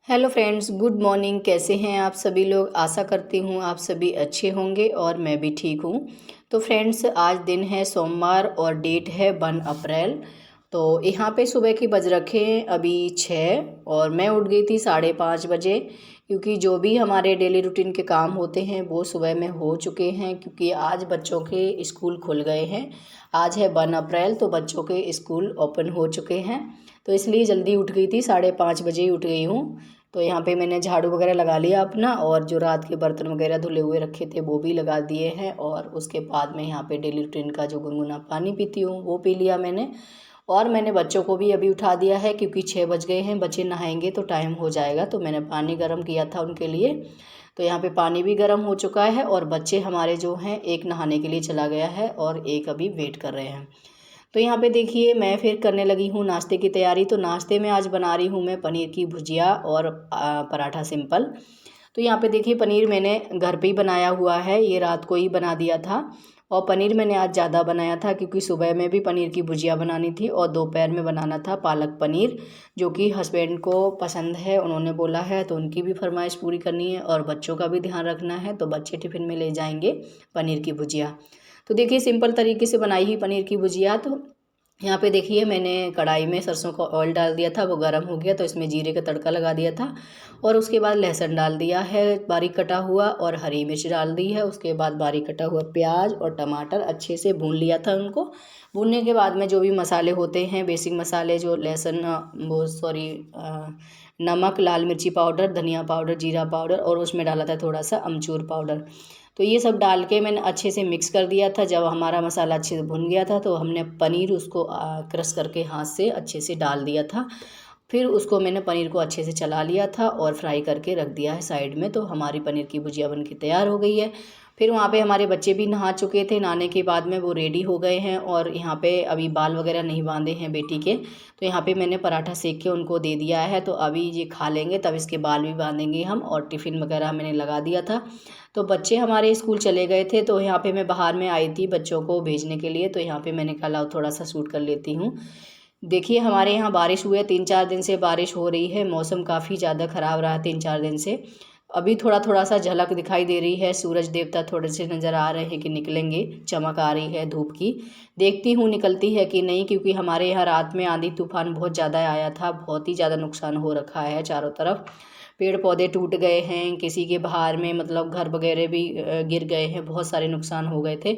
Hello friends, good morning. कैसे हैं आप सभी लोग? आशा करती हूँ आप सभी अच्छे होंगे और मैं भी ठीक हूँ। तो फ्रेंड्स, आज दिन है सोमवार और डेट है 1 अप्रैल। तो यहाँ पे सुबह की बज रखे हैं अभी 6 और मैं उठ गई थी 5:30 बजे, क्योंकि जो भी हमारे डेली रूटीन के काम होते हैं वो सुबह में हो चुके हैं। क्योंकि आज बच्चों के स्कूल खुल गए हैं। आज है 1 अप्रैल, तो बच्चों के स्कूल ओपन हो चुके हैं। तो इसलिए जल्दी उठ गई थी, 5:30 बजे ही उठ गई हूँ। तो यहाँ पे मैंने झाड़ू वगैरह लगा लिया अपना, और जो रात के बर्तन वगैरह धुले हुए रखे थे वो भी लगा दिए हैं। और उसके बाद में यहाँ पे डेली रूटीन का जो गुनगुना पानी पीती हूँ वो पी लिया मैंने। और मैंने बच्चों को भी अभी उठा दिया है, क्योंकि 6 बज गए हैं। बच्चे नहाएंगे तो टाइम हो जाएगा। तो मैंने पानी गर्म किया था उनके लिए। तो यहाँ पे पानी भी गर्म हो चुका है, और बच्चे हमारे जो हैं, एक नहाने के लिए चला गया है और एक अभी वेट कर रहे हैं। तो यहाँ पे देखिए, मैं फिर करने लगी हूँ नाश्ते की तैयारी। तो नाश्ते में आज बना रही हूँ मैं पनीर की भुजिया और पराठा सिंपल। तो यहाँ पे देखिए, पनीर मैंने घर पे ही बनाया हुआ है, ये रात को ही बना दिया था। और पनीर मैंने आज ज़्यादा बनाया था, क्योंकि सुबह में भी पनीर की भुजिया बनानी थी और दोपहर में बनाना था पालक पनीर, जो कि हस्बैंड को पसंद है, उन्होंने बोला है। तो उनकी भी फरमाइश पूरी करनी है और बच्चों का भी ध्यान रखना है। तो बच्चे टिफ़िन में ले जाएंगे पनीर की भुजिया। तो देखिए, सिंपल तरीके से बनाई ही पनीर की भुजिया। तो यहाँ पे देखिए, मैंने कढ़ाई में सरसों का ऑयल डाल दिया था, वो गर्म हो गया तो इसमें जीरे का तड़का लगा दिया था। और उसके बाद लहसुन डाल दिया है बारीक कटा हुआ, और हरी मिर्च डाल दी है। उसके बाद बारीक कटा हुआ प्याज और टमाटर अच्छे से भून लिया था उनको। भूनने के बाद में जो भी मसाले होते हैं, बेसिक मसाले, जो लहसुन, वो सॉरी, नमक, लाल मिर्ची पाउडर, धनिया पाउडर, जीरा पाउडर, और उसमें डाला था थोड़ा सा अमचूर पाउडर। तो ये सब डाल के मैंने अच्छे से मिक्स कर दिया था। जब हमारा मसाला अच्छे से भुन गया था तो हमने पनीर उसको क्रश करके हाथ से अच्छे से डाल दिया था। फिर उसको मैंने पनीर को अच्छे से चला लिया था और फ्राई करके रख दिया है साइड में। तो हमारी पनीर की भुजिया बन के तैयार हो गई है। फिर वहाँ पे हमारे बच्चे भी नहा चुके थे, नहाने के बाद में वो रेडी हो गए हैं। और यहाँ पे अभी बाल वगैरह नहीं बांधे हैं बेटी के। तो यहाँ पे मैंने पराठा सेक के उनको दे दिया है। तो अभी ये खा लेंगे, तब इसके बाल भी बांधेंगे हम। और टिफ़िन वगैरह मैंने लगा दिया था। तो बच्चे हमारे स्कूल चले गए थे, तो यहाँ पे मैं बाहर में आई थी बच्चों को भेजने के लिए। तो यहाँ पे मैंने कहा लाओ थोड़ा सा शूट कर लेती हूँ। देखिए, हमारे यहाँ बारिश हुई है, 3-4 दिन से बारिश हो रही है। मौसम काफ़ी ज़्यादा ख़राब रहा 3-4 दिन से। अभी थोड़ा थोड़ा सा झलक दिखाई दे रही है, सूरज देवता थोड़े से नज़र आ रहे हैं कि निकलेंगे, चमक आ रही है धूप की। देखती हूँ निकलती है कि नहीं, क्योंकि हमारे यहाँ रात में आंधी तूफान बहुत ज़्यादा आया था। बहुत ही ज़्यादा नुकसान हो रखा है चारों तरफ। पेड़ पौधे टूट गए हैं, किसी के बाहर में मतलब घर वगैरह भी गिर गए हैं, बहुत सारे नुकसान हो गए थे।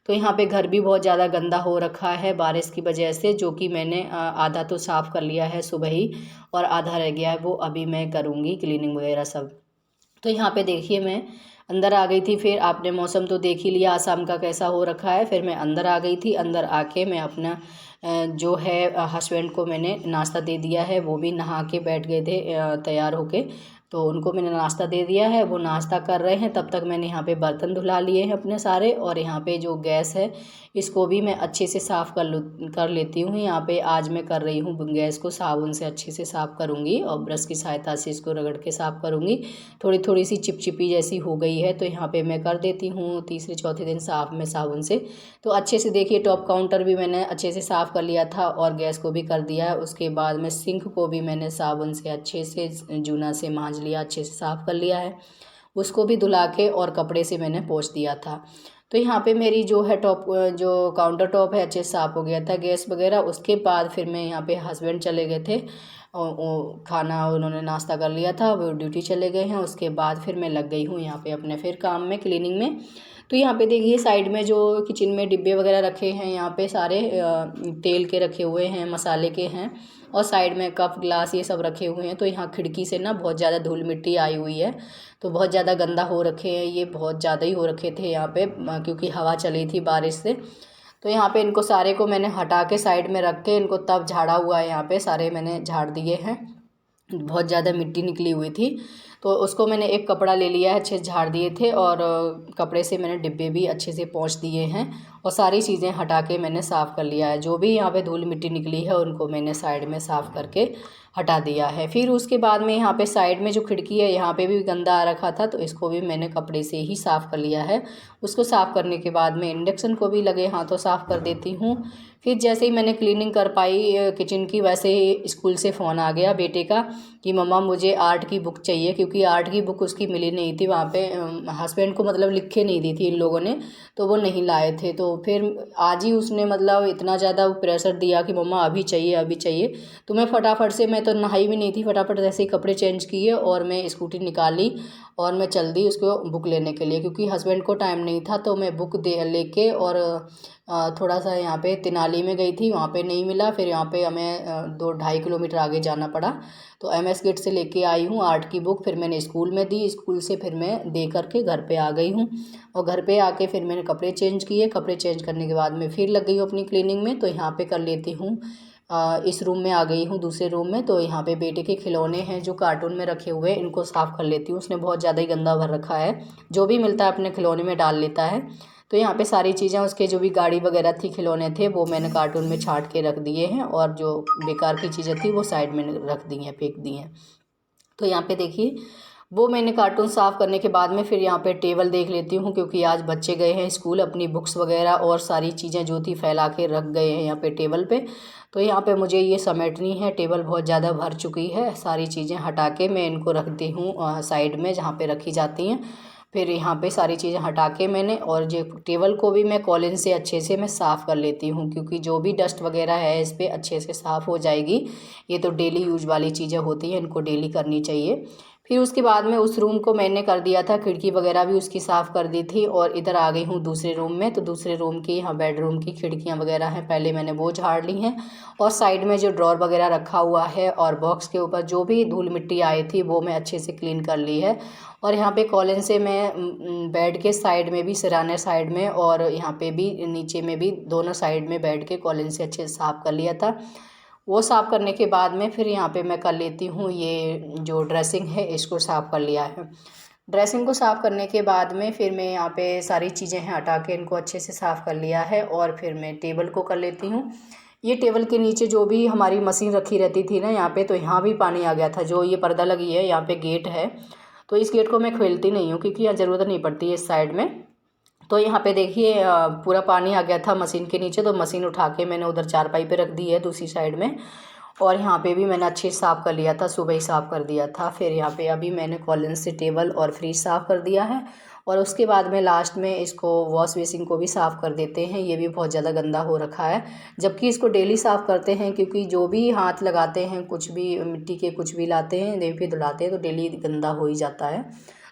तो यहाँ पे घर भी बहुत ज़्यादा गंदा हो रखा है बारिश की वजह से, जो कि मैंने आधा तो साफ़ कर लिया है सुबह ही, और आधा रह गया है, वो अभी मैं करूँगी क्लीनिंग वगैरह सब। तो यहाँ पे देखिए, मैं अंदर आ गई थी। फिर आपने मौसम तो देख ही लिया आसाम का कैसा हो रखा है। फिर मैं अंदर आ गई थी। अंदर आके मैं अपना जो है हस्बैंड को मैंने नाश्ता दे दिया है। वो भी नहा के बैठ गए थे तैयार होके। तो उनको मैंने नाश्ता दे दिया है, वो नाश्ता कर रहे हैं। तब तक मैंने यहाँ पे बर्तन धुला लिए हैं अपने सारे। और यहाँ पे जो गैस है, इसको भी मैं अच्छे से साफ़ कर लेती हूँ। यहाँ पे आज मैं कर रही हूँ गैस को साबुन से अच्छे से साफ़ करूँगी, और ब्रश की सहायता से इसको रगड़ के साफ़ करूँगी। थोड़ी थोड़ी सी चिपचिपी जैसी हो गई है, तो यहाँ पे मैं कर देती हूँ तीसरे चौथे दिन साफ़ में साबुन से। तो अच्छे से देखिए, टॉप काउंटर भी मैंने अच्छे से साफ़ कर लिया था और गैस को भी कर दिया है। उसके बाद में सिंक को भी मैंने साबुन से अच्छे से जूना से मांज लिया, अच्छे से साफ़ कर लिया है। उसको भी धुला के और कपड़े से मैंने पोंछ दिया था। तो यहाँ पे मेरी जो है जो काउंटर टॉप है, अच्छे से साफ़ हो गया था गैस वगैरह। उसके बाद फिर मैं यहाँ पे हस्बैंड चले गए थे, और वो खाना उन्होंने नाश्ता कर लिया था, वो ड्यूटी चले गए हैं। उसके बाद फिर मैं लग गई हूँ यहाँ पे अपने फिर काम में, क्लीनिंग में। तो यहाँ पे देखिए, साइड में जो किचन में डिब्बे वगैरह रखे हैं, यहाँ पे सारे तेल के रखे हुए हैं, मसाले के हैं। और साइड में कप ग्लास ये सब रखे हुए हैं। तो यहाँ खिड़की से ना बहुत ज़्यादा धूल मिट्टी आई हुई है। तो बहुत ज़्यादा गंदा हो रखे हैं, ये बहुत ज़्यादा ही हो रखे थे यहाँ पे, क्योंकि हवा चली थी बारिश से। तो यहाँ पे इनको सारे को मैंने हटा के साइड में रख के इनको तब झाड़ा हुआ है। यहाँ पे सारे मैंने झाड़ दिए हैं, बहुत ज़्यादा मिट्टी निकली हुई थी। तो उसको मैंने एक कपड़ा ले लिया है, अच्छे से झाड़ दिए थे और कपड़े से मैंने डिब्बे भी अच्छे से पोंछ दिए हैं और सारी चीज़ें हटा के मैंने साफ़ कर लिया है। जो भी यहाँ पे धूल मिट्टी निकली है उनको मैंने साइड में साफ़ करके हटा दिया है। फिर उसके बाद में यहाँ पे साइड में जो खिड़की है यहाँ पे भी गंदा आ रखा था, तो इसको भी मैंने कपड़े से ही साफ़ कर लिया है। उसको साफ़ करने के बाद में इंडक्शन को भी लगे हाथों साफ़ कर देती हूँ। फिर जैसे ही मैंने क्लीनिंग कर पाई किचन की, वैसे ही स्कूल से फ़ोन आ गया बेटे का कि मम्मा मुझे आर्ट की बुक चाहिए, क्योंकि आर्ट की बुक उसकी मिली नहीं थी वहाँ पे। हस्बैंड को मतलब लिख के नहीं दी थी इन लोगों ने, तो वो नहीं लाए थे। तो फिर आज ही उसने मतलब इतना ज़्यादा प्रेशर दिया कि मम्मा अभी चाहिए अभी चाहिए। तो मैं फटाफट से, मैं तो नहाई भी नहीं थी, फटाफट जैसे ही कपड़े चेंज किए और मैं स्कूटी निकाली और मैं चल दी उसको बुक लेने के लिए, क्योंकि हस्बैंड को टाइम नहीं था। तो मैं बुक दे लेके और थोड़ा सा यहाँ पे तेनाली में गई थी, वहाँ पे नहीं मिला। फिर यहाँ पे हमें 2-2.5 किलोमीटर आगे जाना पड़ा, तो एमएस गेट से लेके आई हूँ आर्ट की बुक। फिर मैंने स्कूल में दी, स्कूल से फिर मैं दे करके घर पे आ गई हूँ और घर पे आके फिर मैंने कपड़े चेंज किए। कपड़े चेंज करने के बाद मैं फिर लग गई हूँ अपनी क्लीनिंग में। तो यहाँ पे कर लेती हूँ, इस रूम में आ गई हूँ, दूसरे रूम में। तो यहाँ पे बेटे के खिलौने हैं जो कार्टून में रखे हुए हैं, इनको साफ़ कर लेती हूँ। उसने बहुत ज़्यादा ही गंदा भर रखा है, जो भी मिलता है अपने खिलौने में डाल लेता है। तो यहाँ पे सारी चीज़ें, उसके जो भी गाड़ी वगैरह थी, खिलौने थे, वो मैंने कार्टून में छांट के रख दिए हैं और जो बेकार की चीज़ें थी वो साइड में रख दी हैं, फेंक दी हैं। तो यहाँ पे देखिए, वो मैंने कार्टून साफ़ करने के बाद में फिर यहाँ पे टेबल देख लेती हूँ, क्योंकि आज बच्चे गए हैं स्कूल, अपनी बुक्स वगैरह और सारी चीज़ें जो थी फैला के रख गए हैं यहाँ पे टेबल पे। तो यहाँ पे मुझे ये समेटनी है, टेबल बहुत ज़्यादा भर चुकी है। सारी चीज़ें हटा के मैं इनको रखती हूँ साइड में जहाँ पे रखी जाती हैं। फिर यहाँ पे सारी चीज़ें हटा के मैंने, और जो टेबल को भी मैं कॉलिन से अच्छे से मैं साफ़ कर लेती हूँ, क्योंकि जो भी डस्ट वगैरह है इस पर अच्छे से साफ़ हो जाएगी। ये तो डेली यूज वाली चीज़ें होती हैं, इनको डेली करनी चाहिए। फिर उसके बाद में उस रूम को मैंने कर दिया था, खिड़की वगैरह भी उसकी साफ़ कर दी थी और इधर आ गई हूँ दूसरे रूम में। तो दूसरे रूम की, यहाँ बेडरूम की खिड़कियाँ वगैरह हैं, पहले मैंने वो झाड़ ली हैं और साइड में जो ड्रॉर वगैरह रखा हुआ है और बॉक्स के ऊपर जो भी धूल मिट्टी आई थी वो मैं अच्छे से क्लीन कर ली है। और यहाँ पे कॉलिन से मैं बेड के साइड में भी, सिराने साइड में और यहाँ पे भी नीचे में भी, दोनों साइड में बेड के कॉलिन से अच्छे से साफ़ कर लिया था। वो साफ़ करने के बाद में फिर यहाँ पे मैं कर लेती हूँ, ये जो ड्रेसिंग है इसको साफ़ कर लिया है। ड्रेसिंग को साफ़ करने के बाद में फिर मैं यहाँ पे सारी चीज़ें हैं हटा के इनको अच्छे से साफ़ कर लिया है और फिर मैं टेबल को कर लेती हूँ। ये टेबल के नीचे जो भी हमारी मशीन रखी रहती थी ना यहाँ पे, तो यहाँ भी पानी आ गया था। जो ये पर्दा लगी है यहाँ पे गेट है, तो इस गेट को मैं खोलती नहीं हूँ क्योंकि यहाँ ज़रूरत नहीं पड़ती है इस साइड में। तो यहाँ पे देखिए पूरा पानी आ गया था मशीन के नीचे, तो मशीन उठा के मैंने उधर चारपाई पे रख दी है दूसरी साइड में। और यहाँ पे भी मैंने अच्छे से साफ़ कर लिया था, सुबह ही साफ़ कर दिया था। फिर यहाँ पे अभी मैंने कॉलिन से टेबल और फ्रिज साफ़ कर दिया है और उसके बाद में लास्ट में इसको वॉश बेसिन को भी साफ़ कर देते हैं। ये भी बहुत ज़्यादा गंदा हो रखा है, जबकि इसको डेली साफ़ करते हैं, क्योंकि जो भी हाथ लगाते हैं, कुछ भी मिट्टी के कुछ भी लाते हैं, देव पे धुलाते हैं, तो डेली गंदा हो ही जाता है।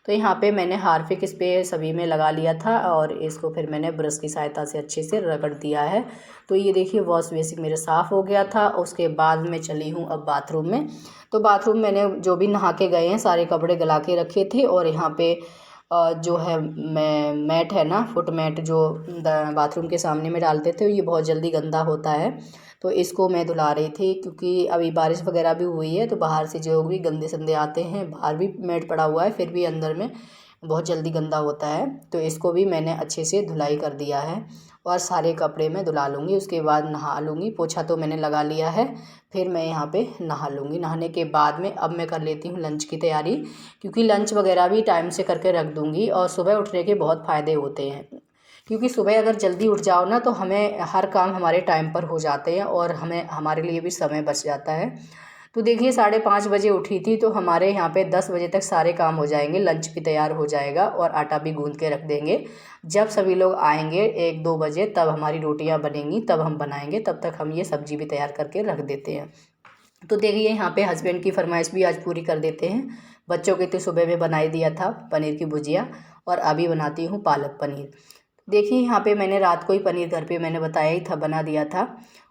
तो यहाँ पे मैंने हार्पिक स्प्रे सभी में लगा लिया था और इसको फिर मैंने ब्रश की सहायता से अच्छे से रगड़ दिया है। तो ये देखिए वॉश बेसिन मेरा साफ़ हो गया था। उसके बाद मैं चली हूँ अब बाथरूम में। तो बाथरूम मैंने जो भी नहा के गए हैं सारे कपड़े गला के रखे थे और यहाँ पे जो है मैट है ना, फुट मैट, जो बाथरूम के सामने में डालते थे, ये बहुत जल्दी गंदा होता है। तो इसको मैं धुला रही थी, क्योंकि अभी बारिश वगैरह भी हुई है, तो बाहर से जो भी गंदे संदे आते हैं, बाहर भी मैट पड़ा हुआ है फिर भी अंदर में बहुत जल्दी गंदा होता है। तो इसको भी मैंने अच्छे से धुलाई कर दिया है और सारे कपड़े मैं धुला लूँगी। उसके बाद नहा लूँगी, पोछा तो मैंने लगा लिया है, फिर मैं यहाँ पे नहा लूँगी। नहाने के बाद में अब मैं कर लेती हूँ लंच की तैयारी, क्योंकि लंच वगैरह भी टाइम से करके रख दूँगी। और सुबह उठने के बहुत फ़ायदे होते हैं, क्योंकि सुबह अगर जल्दी उठ जाओ ना तो हमें हर काम हमारे टाइम पर हो जाते हैं और हमें, हमारे लिए भी समय बच जाता है। तो देखिए 5:30 बजे उठी थी, तो हमारे यहाँ पे 10 बजे तक सारे काम हो जाएंगे, लंच भी तैयार हो जाएगा और आटा भी गूंद के रख देंगे। जब सभी लोग आएंगे 1-2 बजे, तब हमारी रोटियां बनेंगी, तब हम बनाएंगे, तब तक हम ये सब्जी भी तैयार करके रख देते हैं। तो देखिए यहाँ पे हस्बैंड की फरमाइश भी आज पूरी कर देते हैं। बच्चों के तो सुबह में बनाई दिया था पनीर की भुजिया और अभी बनाती हूँ पालक पनीर। देखिए यहाँ पे मैंने रात को ही पनीर घर पे मैंने बताया ही था, बना दिया था।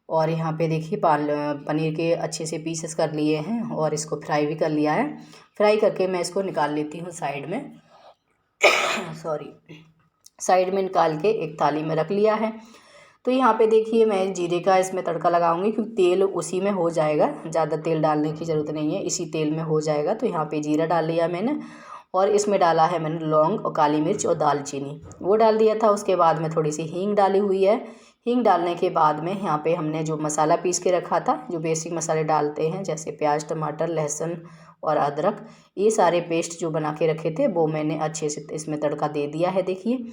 और यहाँ पे देखिए पनीर के अच्छे से पीसेस कर लिए हैं और इसको फ्राई भी कर लिया है। फ्राई करके मैं इसको निकाल लेती हूँ साइड में सॉरी, साइड में निकाल के एक थाली में रख लिया है। तो यहाँ पे देखिए मैं जीरे का इसमें तड़का लगाऊंगी, क्योंकि तेल उसी में हो जाएगा, ज़्यादा तेल डालने की ज़रूरत नहीं है, इसी तेल में हो जाएगा। तो यहाँ पे जीरा डाल लिया मैंने, और इसमें डाला है मैंने लौंग और काली मिर्च और दालचीनी, वो डाल दिया था। उसके बाद में थोड़ी सी हींग डाली हुई है। हींग डालने के बाद में यहाँ पे हमने जो मसाला पीस के रखा था, जो बेसिक मसाले डालते हैं जैसे प्याज, टमाटर, लहसुन और अदरक, ये सारे पेस्ट जो बना के रखे थे वो मैंने अच्छे से इसमें तड़का दे दिया है, देखिए।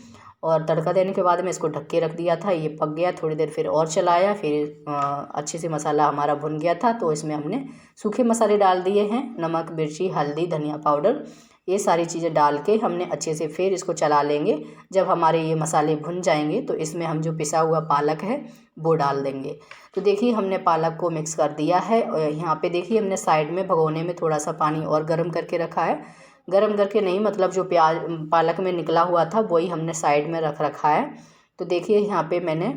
और तड़का देने के बाद में इसको ढक के रख दिया था, ये पक गया। थोड़ी देर फिर और चलाया, फिर अच्छे से मसाला हमारा भुन गया था। तो इसमें हमने सूखे मसाले डाल दिए हैं, नमक, मिर्ची, हल्दी, धनिया पाउडर, ये सारी चीज़ें डाल के हमने अच्छे से फिर इसको चला लेंगे। जब हमारे ये मसाले भुन जाएंगे तो इसमें हम जो पिसा हुआ पालक है वो डाल देंगे। तो देखिए हमने पालक को मिक्स कर दिया है। और यहाँ पे देखिए हमने साइड में भगोने में थोड़ा सा पानी और गर्म करके रखा है। गर्म करके नहीं, मतलब जो प्याज पालक में निकला हुआ था वही हमने साइड में रख रखा है। तो देखिए यहाँ पे मैंने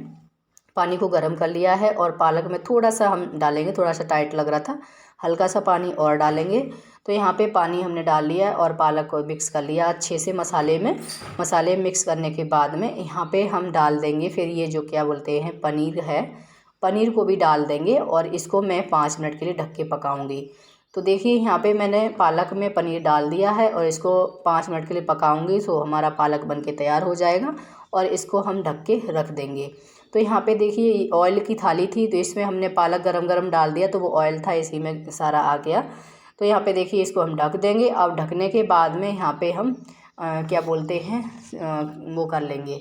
पानी को गर्म कर लिया है, और पालक में थोड़ा सा हम डालेंगे, थोड़ा सा टाइट लग रहा था, हल्का सा पानी और डालेंगे। तो यहाँ पे पानी हमने डाल लिया है और पालक को मिक्स कर लिया अच्छे से मसाले में। मसाले मिक्स करने के बाद में यहाँ पे हम डाल देंगे फिर ये जो क्या बोलते हैं पनीर है, पनीर को भी डाल देंगे, और इसको मैं 5 मिनट के लिए ढक के पकाऊंगी। तो देखिए यहाँ पे मैंने पालक में पनीर डाल दिया है और इसको 5 मिनट के लिए पकाऊंगी, तो हमारा पालक बन के तैयार हो जाएगा, और इसको हम ढक के रख देंगे। तो यहाँ पे देखिए ऑयल की थाली थी, तो इसमें हमने पालक गरम गरम डाल दिया, तो वो ऑयल था इसी में सारा आ गया। तो यहाँ पे देखिए इसको हम ढक देंगे। अब ढकने के बाद में यहाँ पे हम क्या बोलते हैं वो कर लेंगे,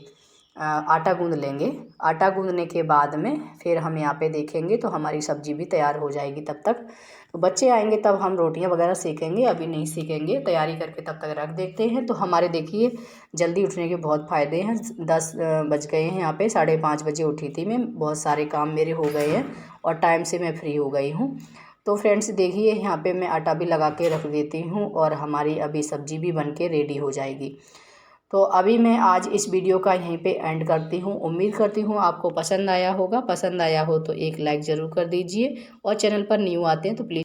आटा गूँध लेंगे। आटा गूँधने के बाद में फिर हम यहाँ पे देखेंगे तो हमारी सब्ज़ी भी तैयार हो जाएगी तब तक। तो बच्चे आएंगे तब हम रोटियां वगैरह सेकेंगे, अभी नहीं सेकेंगे, तैयारी करके तब तक रख देते हैं। तो हमारे देखिए जल्दी उठने के बहुत फ़ायदे हैं। 10 बज गए हैं, यहाँ पे 5:30 बजे उठी थी मैं, बहुत सारे काम मेरे हो गए हैं और टाइम से मैं फ्री हो गई हूँ। तो फ्रेंड्स देखिए यहाँ पे मैं आटा भी लगा के रख देती हूँ, और हमारी अभी सब्ज़ी भी बन के रेडी हो जाएगी। तो अभी मैं आज इस वीडियो का यहीं पे एंड करती हूँ। उम्मीद करती हूँ आपको पसंद आया होगा। पसंद आया हो तो एक लाइक ज़रूर कर दीजिए, और चैनल पर न्यू आते हैं तो प्लीज़